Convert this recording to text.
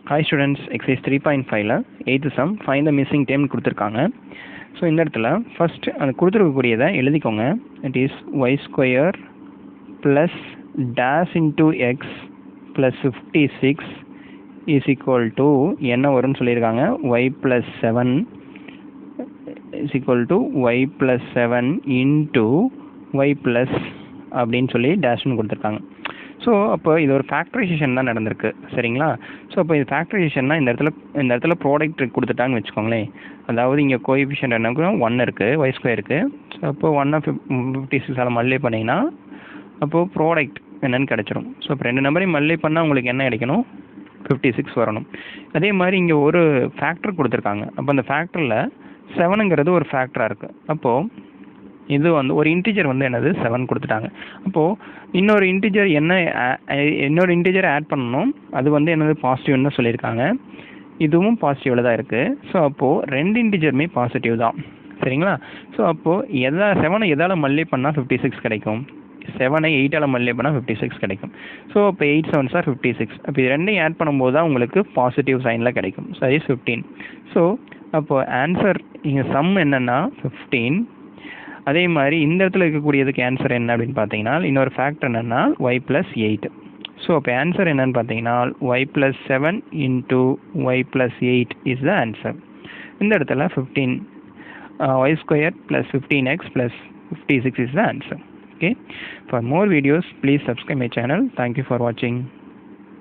Hi students, exercise 3.5ல 8th sum find the missing term கொடுத்துருக்காங்க. So இந்த இடத்துல ஃபர்ஸ்ட் அது கொடுத்துருக்கக்கூடியதை எழுதிக்கோங்க. It is Y square plus dash into X plus 56 is equal to என்ன வரும்னு சொல்லியிருக்காங்க. Y plus 7 is equal to Y plus 7 into Y plus அப்படின்னு சொல்லி டேஷ்னு கொடுத்துருக்காங்க. ஸோ அப்போ இது ஒரு ஃபேக்டரைசேஷன் தான் நடந்திருக்கு, சரிங்களா? ஸோ அப்போ இது ஃபேக்டரைசேஷன்னா இந்த இடத்துல ப்ராடக்ட் கொடுத்துட்டாங்கன்னு வச்சுக்கோங்களேன். அதாவது இங்கே கோஎஃபிஷியன்ட் என்ன 1 இருக்குது, ஒய் ஸ்கொயர் இருக்குது. ஸோ அப்போ 1/56 மல்டிப்ளை பண்ணிங்கன்னா அப்போது ப்ராடக்ட் என்னன்னு கிடச்சிரும். ஸோ இப்போ ரெண்டு நம்பரையும் மல்டிப்ளை பண்ணால் உங்களுக்கு என்ன கிடைக்கணும், 56 வரணும். அதே மாதிரி இங்கே ஒரு ஃபேக்டர் கொடுத்துருக்காங்க. அப்போ அந்த ஃபேக்டரில் 7ங்கிறது ஒரு ஃபேக்டராக இருக்குது. அப்போது இது வந்து ஒரு இன்டிஜர் வந்து என்னது 7 கொடுத்துட்டாங்க. அப்போது இன்னொரு இன்டிஜர் ஆட் பண்ணணும். அது வந்து என்னது பாசிட்டிவ்னு தான் சொல்லியிருக்காங்க. இதுவும் பாசிட்டிவில் தான் இருக்குது. ஸோ அப்போது ரெண்டு இன்டிஜருமே பாசிட்டிவ் தான், சரிங்களா? ஸோ அப்போது 7 எதால் மல்டிப்ளை பண்ணால் 56 கிடைக்கும். 7ஐ 8ஆல் மல்டிப்ளை பண்ணால் 56 கிடைக்கும். ஸோ அப்போ 8 7s are 56. அப்போ இது ரெண்டையும் ஆட் பண்ணும்போது தான் உங்களுக்கு பாசிட்டிவ் சைனில் கிடைக்கும். ஸோ அது 15. ஸோ அப்போது ஆன்சர் இங்கே சம் என்னென்னா 15. அதே மாதிரி இந்த இடத்துல இருக்கக்கூடியதுக்கு ஆன்சர் என்ன அப்படின்னு பார்த்தீங்கன்னா, இன்னொரு ஃபேக்டர் என்னென்னா ஒய் ப்ளஸ் 8. ஸோ அப்போ ஆன்சர் என்னன்னு பார்த்தீங்கன்னா Y plus 7 into Y plus 8 is the answer. இந்த இடத்துல 15 ஒய் ஸ்கொயர் ப்ளஸ் 15x ப்ளஸ் 56 is the answer. Okay, for more videos please subscribe my channel. Thank you for வாட்சிங்.